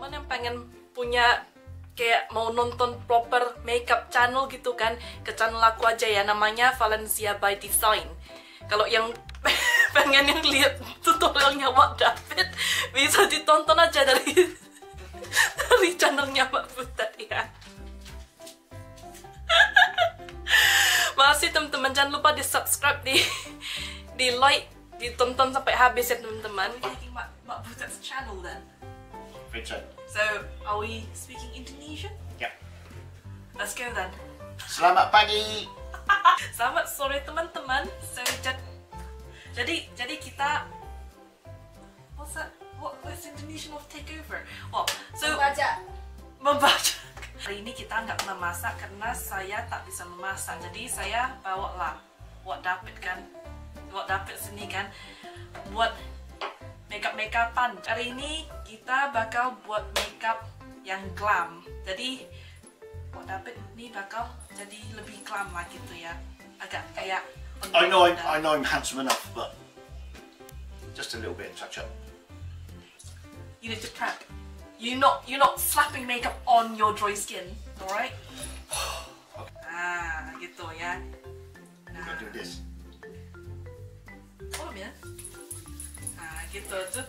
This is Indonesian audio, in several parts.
teman-teman yang pengen punya kayak mau nonton proper makeup channel gitu kan, ke channel aku aja ya, namanya Valencia by Design. Kalau yang pengen yang lihat tutorialnya Wak Dapit, bisa ditonton aja dari channelnya Mbak Butet ya. Makasih teman-teman, jangan lupa di subscribe, di like, ditonton sampai habis ya teman-teman. Mbak Butet's channel then. So, are we speaking Indonesian? Yeah. Let's go then. Selamat pagi. Selamat sore teman-teman. So, jadi kita, what's that? What's Indonesian of takeover? Well, so membaca. Hari ini kita nggak pernah masak karena saya tak bisa memasak. Jadi saya bawa lah Wak Dapit kan, Wak Dapit sini kan, buat makeup-makeupan. Hari ini kita bakal buat makeup yang glam. Jadi Wak Dapit ini bakal jadi lebih glam lah gitu ya. Agak kayak I know I'm handsome enough, but just a little bit touch up. You need to prep. You're not slapping makeup on your dry skin, alright? Ah, gitu ya. Nah. Do this. Oh ya. Nah, gitu tuh.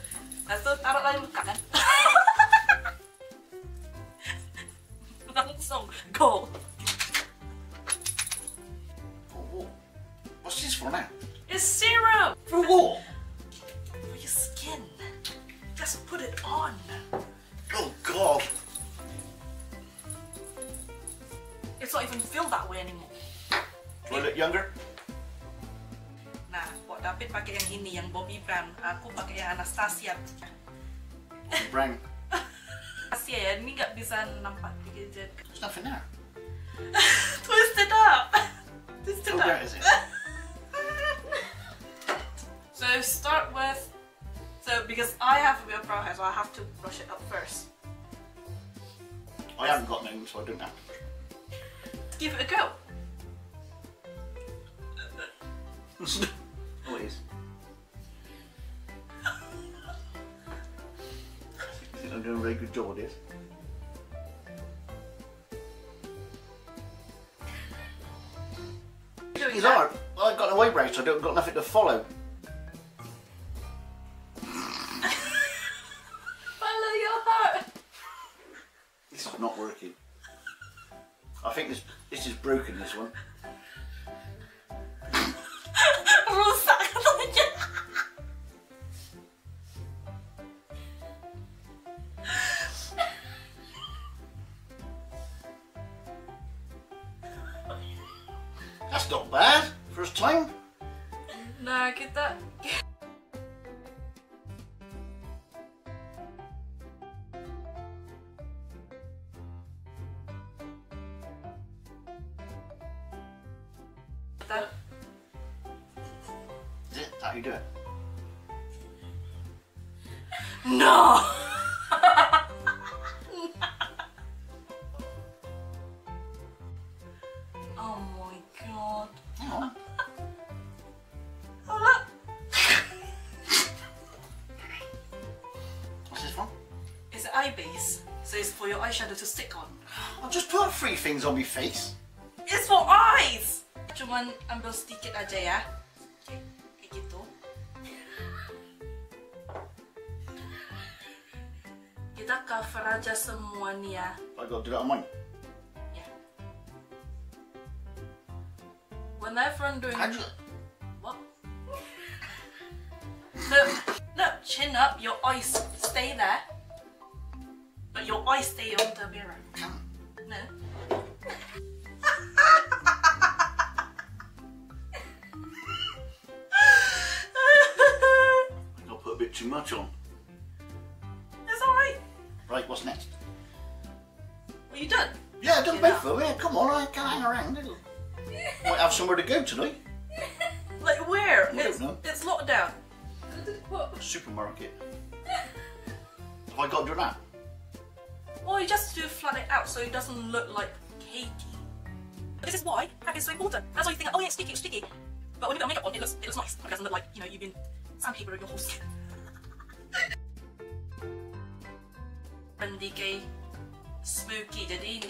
Lalu taruh lagi muka kan. Langsung go. Oh, what's this for now? It's serum For what? for your skin. Just put it on. Oh God. It's not even feel that way anymore. Do I look younger? Nah, Wak Dapit pakai yang ini, yang Bobbi Brown. Aku pakai yang Anastasia. Brown. Anastasia ya, ini nggak bisa nampak dikit. There's nothing there. Twist it up. Twist it Oh, up. there is it. So start with. So because I have a bit of brow hair, so I have to brush it up first. I haven't got none, so I don't have. Give it a go. Oh, it is. I think I'm doing a very good job of this. Doing It's that. hard. I've got no eyebrows, so I've got nothing to follow. Follow your heart. This is not working. I think this is broken, this one. Rusak katanya. That's not bad. First time. Nah, kita Is it? Is that how you do it? No. Oh my god. Hang on. Oh look. What's this from? It's an eye base, so it's for your eyeshadow to stick on. I'll just put 3 things on my face. It's for eyes. Cuman ambil sedikit aja ya. Oke, kayak gitu. Kita cover aja semua nih ya. I got to do that on mine. Yeah. Whenever I'm doing How'd you... what? No, chin up. Your eyes stay there, but your eyes stay on the mirror. No. I got to put a bit too much on. It's alright. Right, what's next? Well, you done? Yeah, I've done both of them. Yeah, come on, I can't hang around. Might have somewhere to go tonight. Like where? I don't know. It's locked down. What? Supermarket. Have I got to do that? Well, you just do flatten it out so it doesn't look like cakey. This is why packaging is so important. That's why you think, oh yeah, it's sticky. But when you put makeup on, it looks nice. It doesn't look like, you know, you've been sandpaper your whole skin. Pendike Smoky. Jadi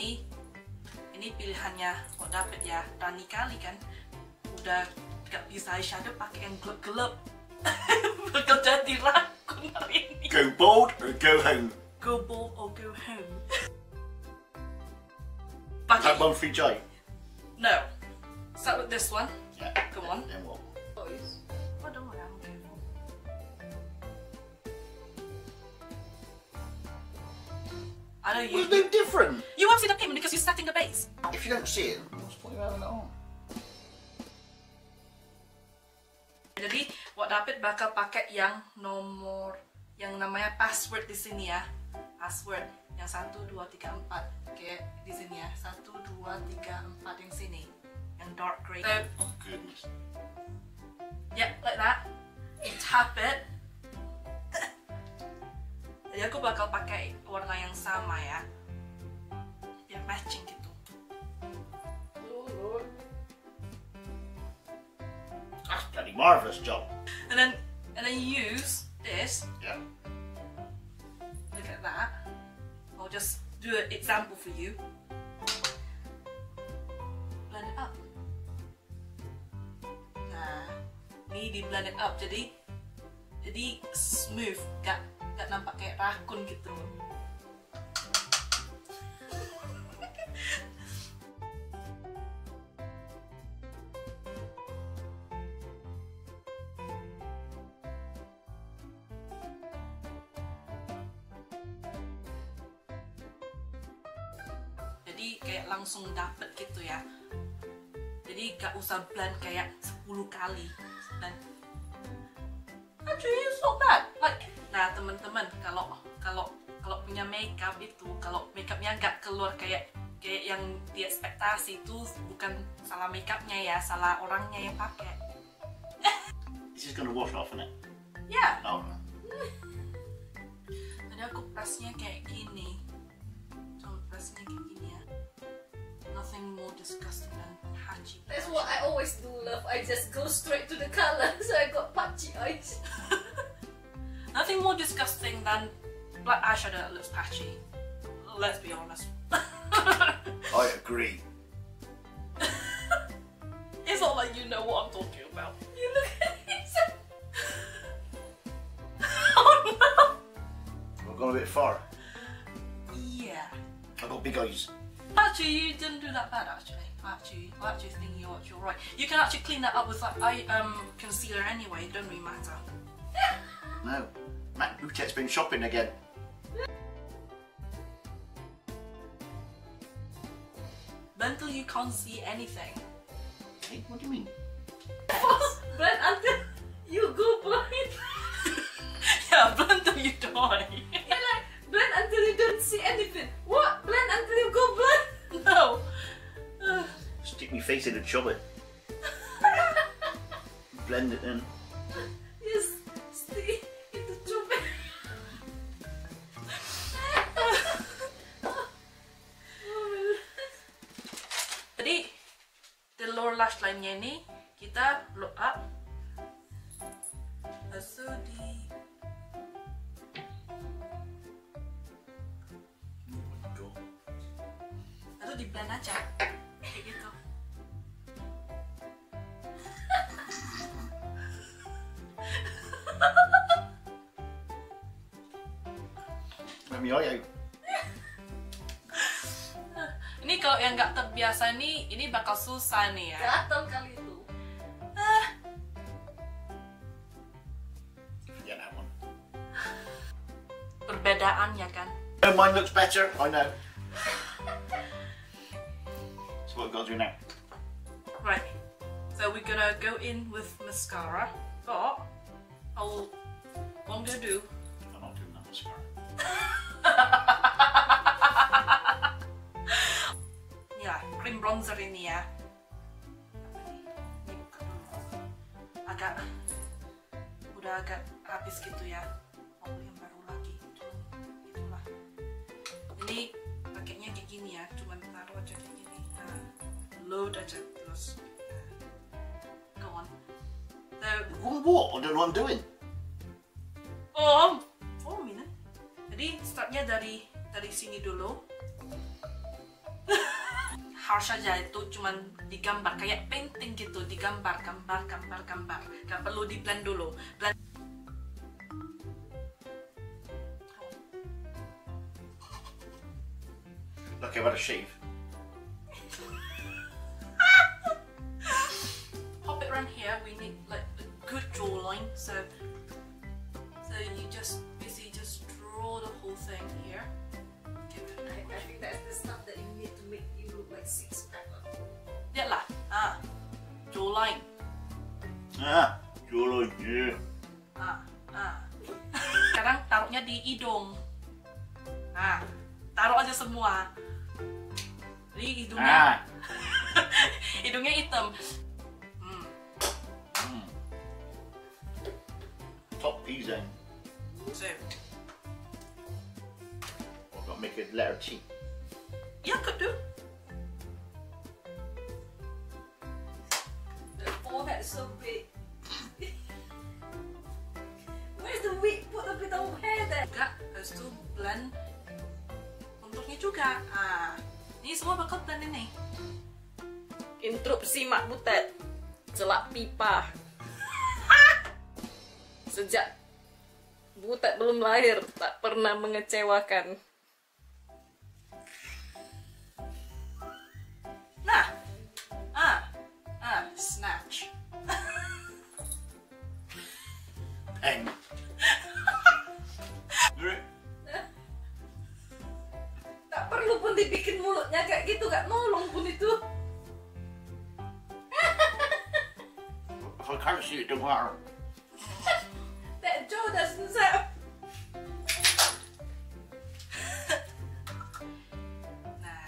ini pilihannya Wak Dapit ya. Berani kali kan, udah gak bisa eyeshadow pakai yang gelap-gelap. Bakal jadi rakun hari ini. Go bold or go home. Go bold or go home. Type 1 free J. No. Start with this one. Yeah. Go on. Then what? Oh, don't worry, I'm careful. I know you. Well, it's no different. You won't see the pigment because you're setting the base. If you don't see it, what's the point of having it on? Jadi Wak Dapit bakal pakai yang nomor, yang namanya password di sini ya. Password yang 1, 2, 3, 4. Kayak di sini ya. 1, 2, 3, 4 yang sini. Yang dark grey. So, Oh goodness. yeah, like that. You tap it. Jadi aku bakal pakai warna yang sama ya. Biar matching gitu. That's a bloody marvellous job. And then you use this. Yeah. Look at that. I'll just do an example for you. Blend it up. Nah, ini di blend it up jadi smooth, gak nampak kayak rakun gitu. Jadi kayak langsung dapet gitu ya. Jadi gak usah blend kayak 10 kali. Dan actually it's not bad. Like, nah teman-teman, kalau punya makeup itu, kalau makeupnya gak keluar kayak yang diekspektasi, itu bukan salah makeupnya ya, salah orangnya yang pakai. This is gonna wash off, isn't it? Ya. Oh. Jadi aku pressnya kayak gini. Coba pressnya kayak gini ya. Nothing more disgusting than patchy. That's what I always do, love. I just go straight to the color, so I got patchy eyes. Nothing more disgusting than black eyeshadow that looks patchy. Let's be honest. I agree. It's not like you know what I'm talking about. You look at it. Oh no! I've gone a bit far. Yeah. I've got big eyes. Actually, you didn't do that bad. Actually, I actually think you're right. You can actually clean that up with like concealer anyway. It don't really matter. No. Matt Boutette's been shopping again. Until you can't see anything. Hey, what do you mean? Blend until you go blind. Yeah, blend till you die. You're like, blend until you don't see anything. What? Blend until you go blind? No. Stick my face in and shove it. Blend it in. Yes, stay in the tube. Jadi the lower lash line-nya ini kita blow up. So atau di blend aja kayak gitu. Let me eye out. Ini kalau yang nggak terbiasa nih, ini bakal susah nih ya. Gatal kali itu. Forget that one. Perbedaannya kan. No, mine looks better. I know. So what I've got to do now? Right. So we're gonna go in with mascara, but what I'm gonna do. I'm not doing that mascara. Ya, cream bronzer ini ya. Ini buka dulu. Udah agak habis gitu ya. Mau beli yang baru lagi. Itulah. Ini pakainya kayak gini ya. Cuman taruh aja kayak gini. Nah, load aja terus. Go on. So, What? I don't know what I'm doing. minute. Jadi startnya dari dari sini dulu. Harus aja itu cuman digambar kayak painting gitu, digambar, gambar. Gak perlu di blend dulu. Blend. Look, I've had a shave. Pop it around here. We need like a good jawline. So you just basically just draw the whole thing here. I think that's the stuff that you need to make you look like six pack. Lihat lah. Jawline. Jawline, yeah. Sekarang taruhnya di hidung. Taruh aja semua. Jadi hidungnya hidungnya hitam. Top P's in. So, I've got to make a letter T. yeah, could do. The forehead is so big. Where's the wig? Put a bit of hair there. Juga harus tuh blend untuknya juga. Ini semua bakal blend ini. Interupsi Mak Butet. Celak pipa. Sejak Butet belum lahir, tak pernah mengecewakan. Nah, snatch. Pen. Tak perlu pun dibikin mulutnya kayak gitu, gak nolong pun itu. If I can't see it, don't matter. That jaw doesn't sound. Nah,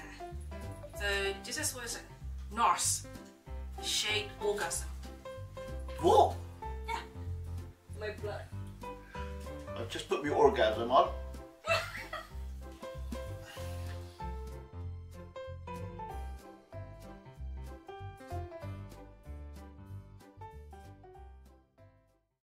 so this is what Norse shade orgasm. Whoa! Yeah. My blood. I've just put my orgasm on.